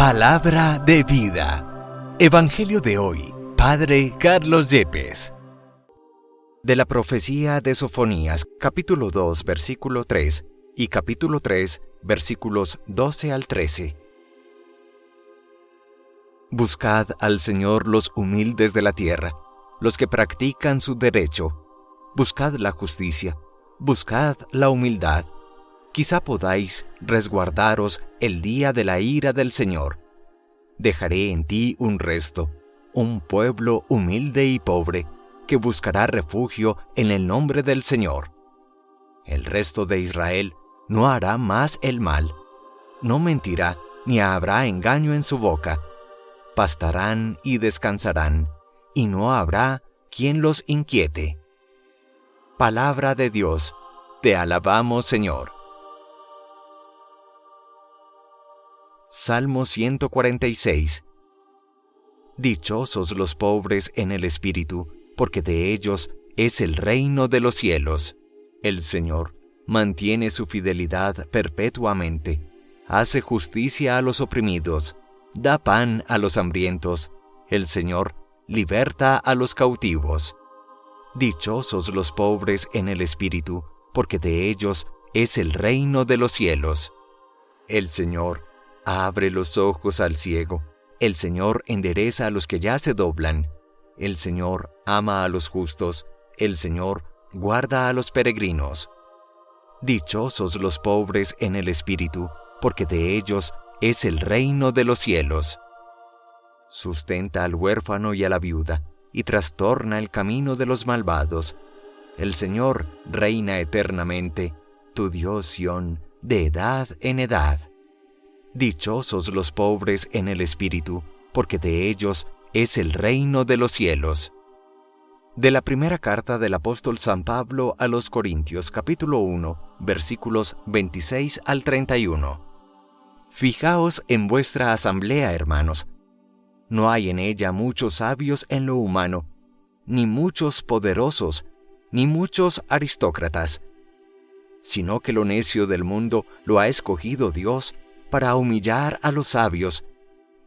Palabra de vida. Evangelio de hoy. Padre Carlos Yepes. De la profecía de Sofonías, capítulo 2, versículo 3 y capítulo 3, versículos 12 al 13. Buscad al Señor los humildes de la tierra, los que practican su derecho. Buscad la justicia, buscad la humildad. Quizá podáis resguardaros el día de la ira del Señor. Dejaré en ti un resto, un pueblo humilde y pobre, que buscará refugio en el nombre del Señor. El resto de Israel no hará más el mal, no mentirá, ni habrá engaño en su boca. Pastarán y descansarán, y no habrá quien los inquiete. Palabra de Dios, te alabamos, Señor. Salmo 146. Dichosos los pobres en el espíritu, porque de ellos es el reino de los cielos. El Señor mantiene su fidelidad perpetuamente, hace justicia a los oprimidos, da pan a los hambrientos. El Señor liberta a los cautivos. Dichosos los pobres en el espíritu, porque de ellos es el reino de los cielos. El Señor abre los ojos al ciego, el Señor endereza a los que ya se doblan. El Señor ama a los justos, el Señor guarda a los peregrinos. Dichosos los pobres en el espíritu, porque de ellos es el reino de los cielos. Sustenta al huérfano y a la viuda, y trastorna el camino de los malvados. El Señor reina eternamente, tu Dios Sión, de edad en edad. Dichosos los pobres en el espíritu, porque de ellos es el reino de los cielos. De la primera carta del apóstol San Pablo a los Corintios, capítulo 1, versículos 26 al 31. Fijaos en vuestra asamblea, hermanos. No hay en ella muchos sabios en lo humano, ni muchos poderosos, ni muchos aristócratas, sino que lo necio del mundo lo ha escogido Dios para humillar a los sabios,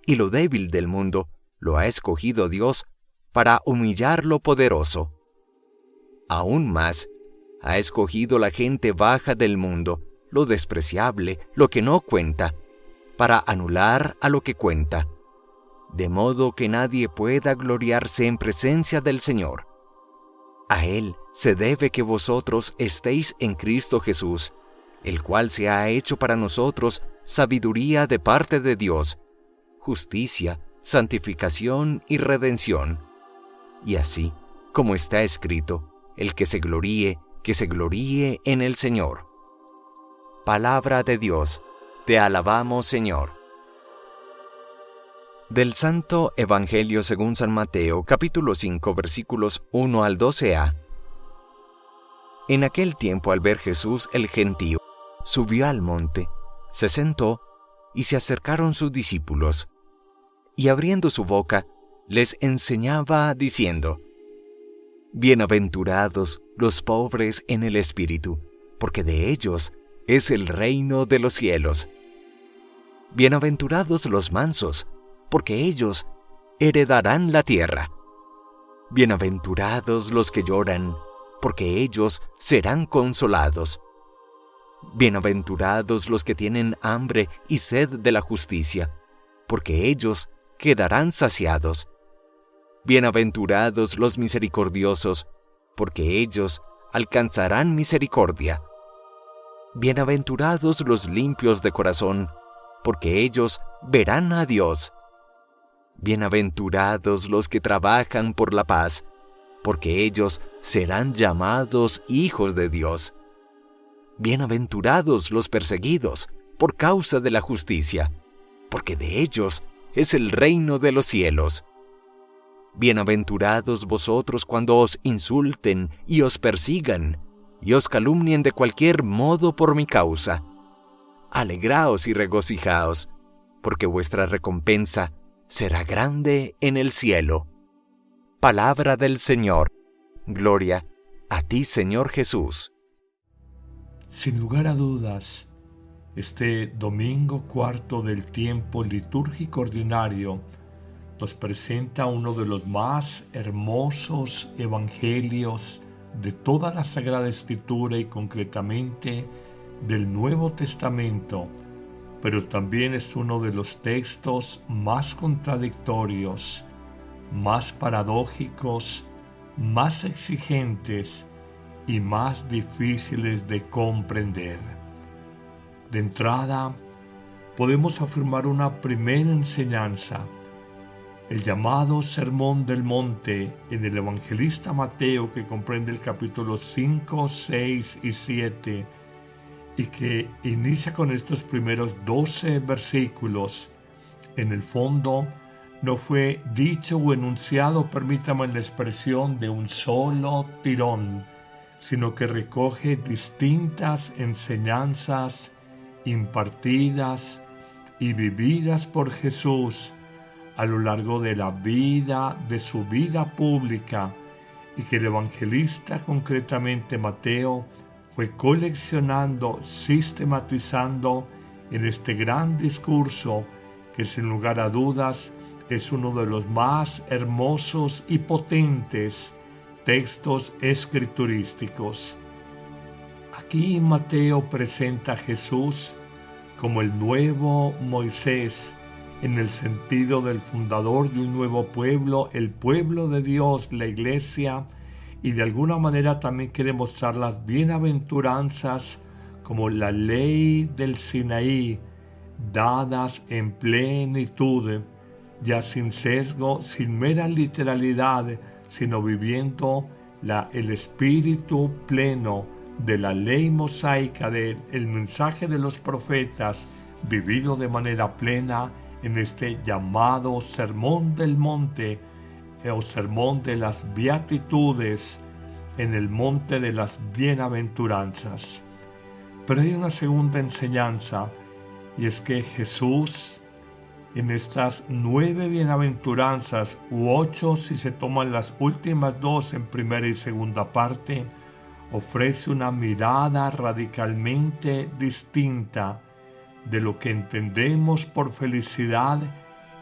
y lo débil del mundo lo ha escogido Dios para humillar lo poderoso. Aún más, ha escogido la gente baja del mundo, lo despreciable, lo que no cuenta, para anular a lo que cuenta, de modo que nadie pueda gloriarse en presencia del Señor. A Él se debe que vosotros estéis en Cristo Jesús, el cual se ha hecho para nosotros sabiduría de parte de Dios, justicia, santificación y redención. Y así, como está escrito, el que se gloríe en el Señor. Palabra de Dios, te alabamos, Señor. Del Santo Evangelio según San Mateo, capítulo 5, versículos 1 al 12a. En aquel tiempo, al ver Jesús el gentío, subió al monte, se sentó, y se acercaron sus discípulos, y abriendo su boca, les enseñaba diciendo: Bienaventurados los pobres en el espíritu, porque de ellos es el reino de los cielos. Bienaventurados los mansos, porque ellos heredarán la tierra. Bienaventurados los que lloran, porque ellos serán consolados. Bienaventurados los que tienen hambre y sed de la justicia, porque ellos quedarán saciados. Bienaventurados los misericordiosos, porque ellos alcanzarán misericordia. Bienaventurados los limpios de corazón, porque ellos verán a Dios. Bienaventurados los que trabajan por la paz, porque ellos serán llamados hijos de Dios. Bienaventurados los perseguidos por causa de la justicia, porque de ellos es el reino de los cielos. Bienaventurados vosotros cuando os insulten y os persigan, y os calumnien de cualquier modo por mi causa. Alegraos y regocijaos, porque vuestra recompensa será grande en el cielo. Palabra del Señor. Gloria a ti, Señor Jesús. Sin lugar a dudas, Este domingo cuarto del tiempo litúrgico ordinario nos presenta uno de los más hermosos evangelios de toda la Sagrada Escritura y concretamente del Nuevo Testamento, pero también es uno de los textos más contradictorios, más paradójicos, más exigentes y más difíciles de comprender. De entrada, podemos afirmar una primera enseñanza. El llamado Sermón del Monte en el evangelista Mateo, que comprende el capítulo 5, 6 y 7, y que inicia con estos primeros 12 versículos, en el fondo no fue dicho o enunciado, permítame la expresión, de un solo tirón, sino que recoge distintas enseñanzas impartidas y vividas por Jesús a lo largo de la vida, de su vida pública, y que el evangelista, concretamente Mateo, fue coleccionando, sistematizando en este gran discurso que sin lugar a dudas es uno de los más hermosos y potentes textos escriturísticos. Aquí Mateo presenta a Jesús como el nuevo Moisés, en el sentido del fundador de un nuevo pueblo, el pueblo de Dios, la Iglesia, y de alguna manera también quiere mostrar las bienaventuranzas como la ley del Sinaí, dadas en plenitud, ya sin sesgo, sin mera literalidad, sino viviendo el espíritu pleno de la ley mosaica, del mensaje de los profetas, vivido de manera plena en este llamado Sermón del Monte o Sermón de las Beatitudes, en el Monte de las Bienaventuranzas. Pero hay una segunda enseñanza, y es que Jesús, en estas 9 bienaventuranzas, u 8 si se toman las últimas 2 en primera y segunda parte, ofrece una mirada radicalmente distinta de lo que entendemos por felicidad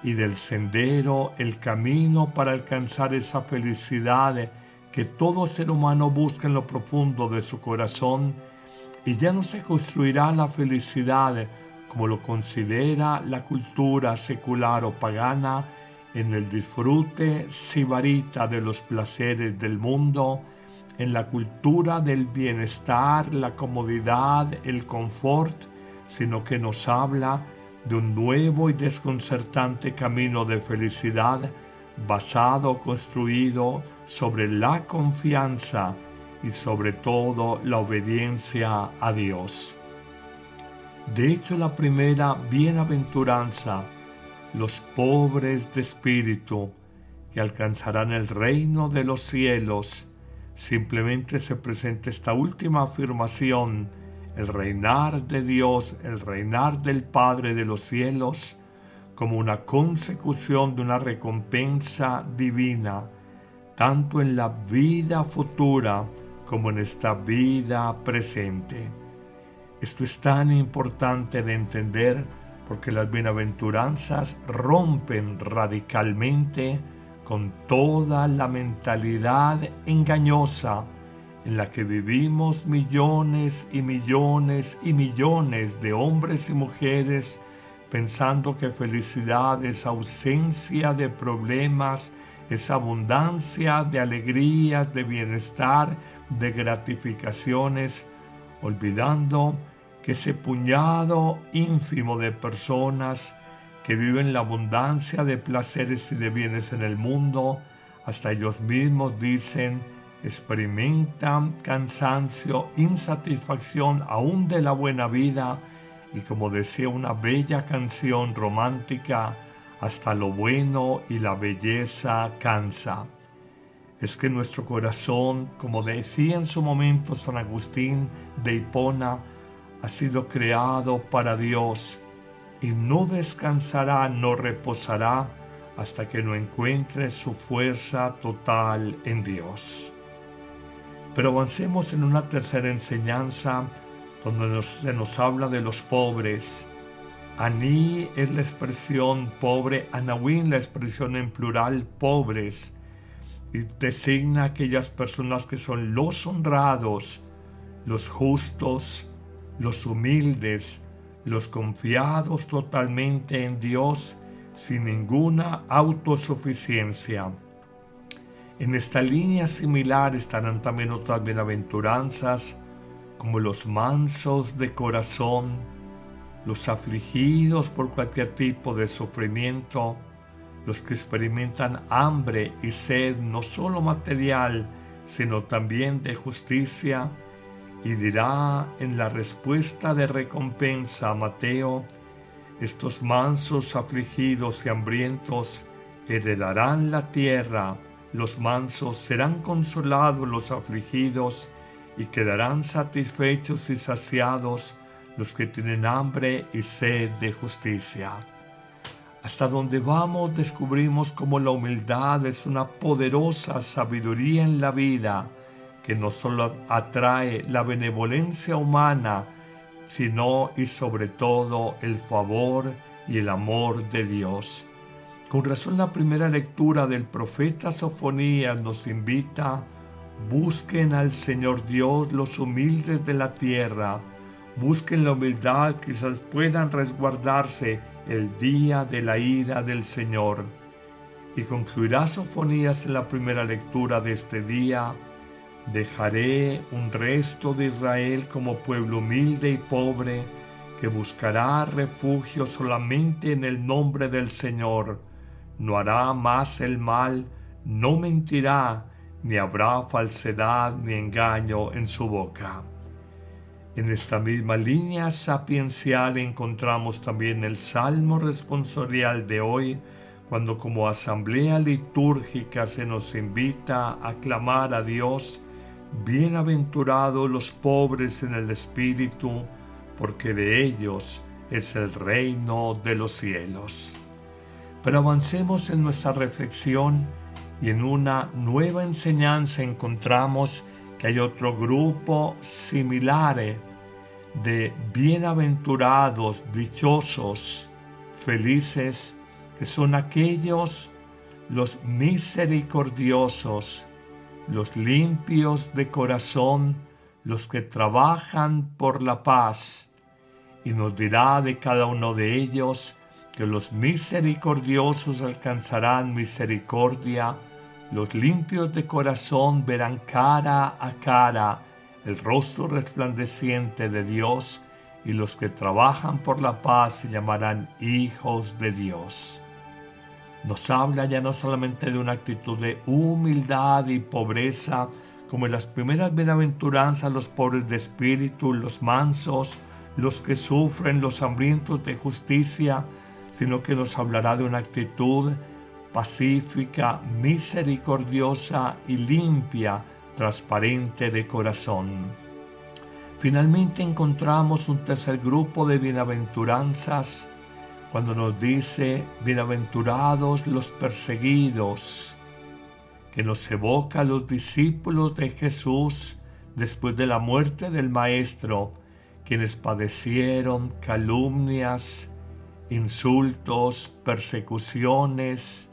y del sendero, el camino para alcanzar esa felicidad que todo ser humano busca en lo profundo de su corazón. Y ya no se construirá la felicidad como lo considera la cultura secular o pagana, en el disfrute sibarita de los placeres del mundo, en la cultura del bienestar, la comodidad, el confort, sino que nos habla de un nuevo y desconcertante camino de felicidad basado, construido sobre la confianza y sobre todo la obediencia a Dios. De hecho, la primera bienaventuranza, los pobres de espíritu, que alcanzarán el reino de los cielos, simplemente se presenta esta última afirmación: el reinar de Dios, el reinar del Padre de los cielos, como una consecución de una recompensa divina, tanto en la vida futura como en esta vida presente. Esto es tan importante de entender porque las bienaventuranzas rompen radicalmente con toda la mentalidad engañosa en la que vivimos millones y millones y millones de hombres y mujeres pensando que felicidad es ausencia de problemas, es abundancia de alegrías, de bienestar, de gratificaciones, olvidando que ese puñado ínfimo de personas que viven la abundancia de placeres y de bienes en el mundo, hasta ellos mismos dicen, experimentan cansancio, insatisfacción aún de la buena vida, y como decía una bella canción romántica, hasta lo bueno y la belleza cansa. Es que nuestro corazón, como decía en su momento San Agustín de Hipona, ha sido creado para Dios y no descansará, no reposará hasta que no encuentre su fuerza total en Dios. Pero avancemos en una tercera enseñanza donde se nos habla de los pobres. Aní es la expresión pobre, Anawin la expresión en plural pobres, y designa a aquellas personas que son los honrados, los justos, los humildes, los confiados totalmente en Dios sin ninguna autosuficiencia. En esta línea similar estarán también otras bienaventuranzas como los mansos de corazón, los afligidos por cualquier tipo de sufrimiento, los que experimentan hambre y sed no solo material, sino también de justicia, y dirá en la respuesta de recompensa a Mateo: estos mansos, afligidos y hambrientos heredarán la tierra, los mansos serán consolados los afligidos, y quedarán satisfechos y saciados los que tienen hambre y sed de justicia. Hasta donde vamos descubrimos cómo la humildad es una poderosa sabiduría en la vida que no solo atrae la benevolencia humana, sino y sobre todo el favor y el amor de Dios. Con razón la primera lectura del profeta Sofonías nos invita: busquen al Señor Dios los humildes de la tierra, busquen la humildad, quizás puedan resguardarse el día de la ira del Señor. Y concluirá Sofonías en la primera lectura de este día: dejaré un resto de Israel como pueblo humilde y pobre, que buscará refugio solamente en el nombre del Señor. No hará más el mal, no mentirá, ni habrá falsedad ni engaño en su boca. En esta misma línea sapiencial encontramos también el Salmo responsorial de hoy, cuando como asamblea litúrgica se nos invita a clamar a Dios: bienaventurados los pobres en el espíritu, porque de ellos es el reino de los cielos. Pero avancemos en nuestra reflexión, y en una nueva enseñanza encontramos que hay otro grupo similar de bienaventurados, dichosos, felices, que son aquellos, los misericordiosos, los limpios de corazón, los que trabajan por la paz. Y nos dirá de cada uno de ellos que los misericordiosos alcanzarán misericordia, los limpios de corazón verán cara a cara el rostro resplandeciente de Dios, y los que trabajan por la paz se llamarán hijos de Dios. Nos habla ya no solamente de una actitud de humildad y pobreza, como en las primeras bienaventuranzas, los pobres de espíritu, los mansos, los que sufren, los hambrientos de justicia, sino que nos hablará de una actitud pacífica, misericordiosa y limpia, transparente de corazón. Finalmente encontramos un tercer grupo de bienaventuranzas cuando nos dice: bienaventurados los perseguidos, que nos evoca a los discípulos de Jesús después de la muerte del Maestro, quienes padecieron calumnias, insultos, persecuciones,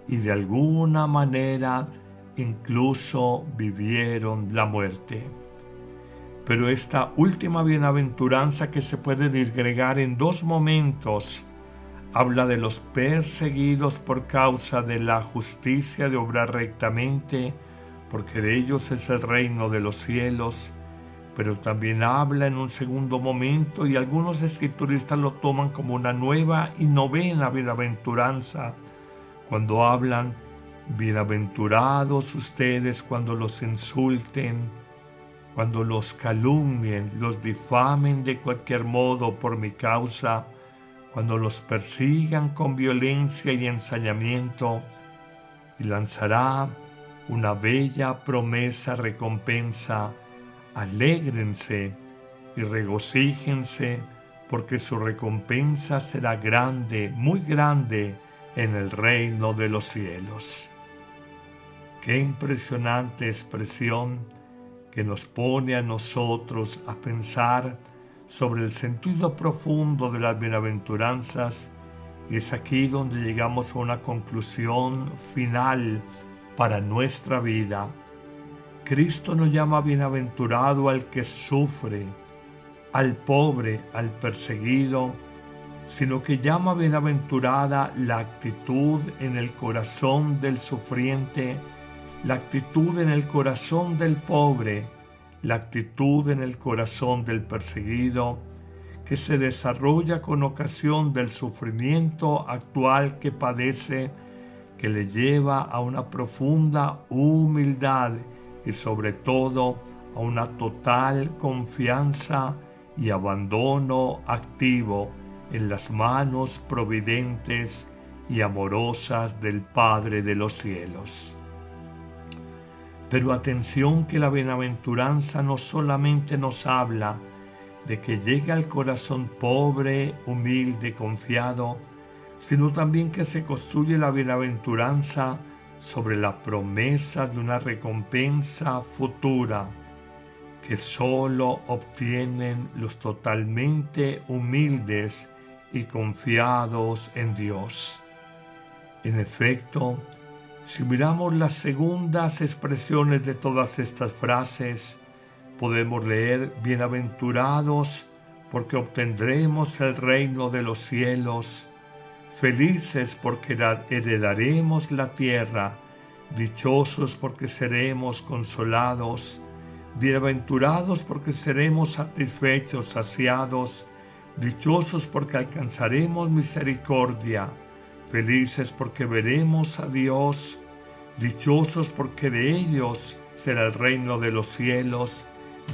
y de alguna manera incluso vivieron la muerte. Pero esta última bienaventuranza, que se puede disgregar en dos momentos, habla de los perseguidos por causa de la justicia, de obrar rectamente, porque de ellos es el reino de los cielos. Pero también habla en un segundo momento, y algunos escrituristas lo toman como una nueva y novena bienaventuranza, cuando hablan: bienaventurados ustedes cuando los insulten, cuando los calumnien, los difamen de cualquier modo por mi causa, cuando los persigan con violencia y ensañamiento. Y lanzará una bella promesa, recompensa: alégrense y regocíjense, porque su recompensa será grande, muy grande, en el reino de los cielos. Qué impresionante expresión que nos pone a nosotros a pensar sobre el sentido profundo de las bienaventuranzas, y es aquí donde llegamos a una conclusión final para nuestra vida. Cristo no llama bienaventurado al que sufre, al pobre, al perseguido, sino que llama bienaventurada la actitud en el corazón del sufriente, la actitud en el corazón del pobre, la actitud en el corazón del perseguido, que se desarrolla con ocasión del sufrimiento actual que padece, que le lleva a una profunda humildad y sobre todo a una total confianza y abandono activo en las manos providentes y amorosas del Padre de los cielos. Pero atención, que la bienaventuranza no solamente nos habla de que llega al corazón pobre, humilde, confiado, sino también que se construye la bienaventuranza sobre la promesa de una recompensa futura que sólo obtienen los totalmente humildes y confiados en Dios. En efecto, si miramos las segundas expresiones de todas estas frases, podemos leer: bienaventurados porque obtendremos el reino de los cielos, felices porque heredaremos la tierra, dichosos porque seremos consolados, bienaventurados porque seremos satisfechos, saciados, dichosos porque alcanzaremos misericordia, felices porque veremos a Dios, dichosos porque de ellos será el reino de los cielos,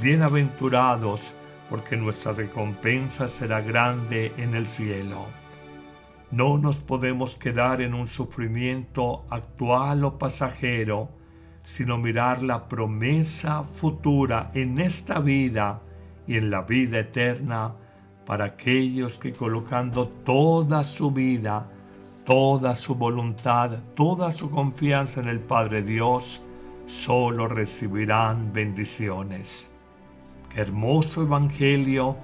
bienaventurados porque nuestra recompensa será grande en el cielo. No nos podemos quedar en un sufrimiento actual o pasajero, sino mirar la promesa futura en esta vida y en la vida eterna para aquellos que, colocando toda su vida, toda su voluntad, toda su confianza en el Padre Dios, solo recibirán bendiciones. Qué hermoso evangelio,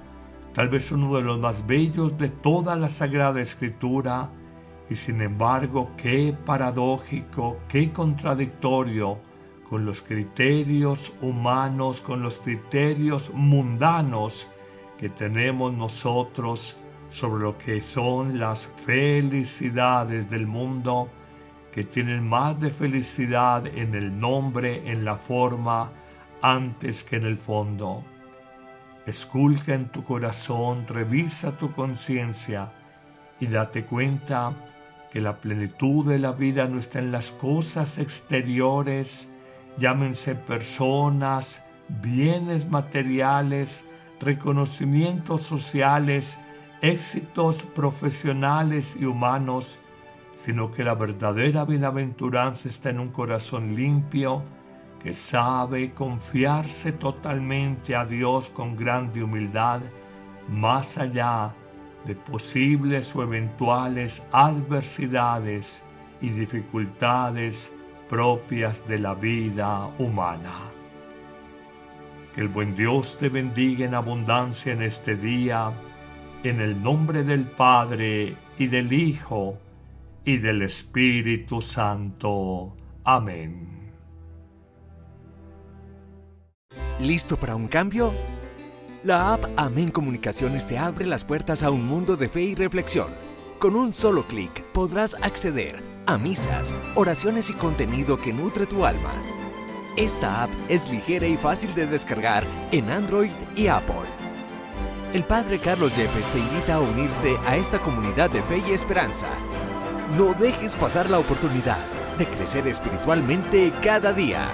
tal vez uno de los más bellos de toda la Sagrada Escritura, y sin embargo qué paradójico, qué contradictorio con los criterios humanos, con los criterios mundanos que tenemos nosotros sobre lo que son las felicidades del mundo, que tienen más de felicidad en el nombre, en la forma, antes que en el fondo. Esculca en tu corazón, revisa tu conciencia y date cuenta que la plenitud de la vida no está en las cosas exteriores, llámense personas, bienes materiales, reconocimientos sociales, éxitos profesionales y humanos, sino que la verdadera bienaventuranza está en un corazón limpio que sabe confiarse totalmente a Dios con grande humildad, más allá de posibles o eventuales adversidades y dificultades propias de la vida humana. Que el buen Dios te bendiga en abundancia en este día, en el nombre del Padre, y del Hijo, y del Espíritu Santo. Amén. ¿Listo para un cambio? La app Amén Comunicaciones te abre las puertas a un mundo de fe y reflexión. Con un solo clic podrás acceder a misas, oraciones y contenido que nutre tu alma. Esta app es ligera y fácil de descargar en Android y Apple. El Padre Carlos Yepes te invita a unirte a esta comunidad de fe y esperanza. No dejes pasar la oportunidad de crecer espiritualmente cada día.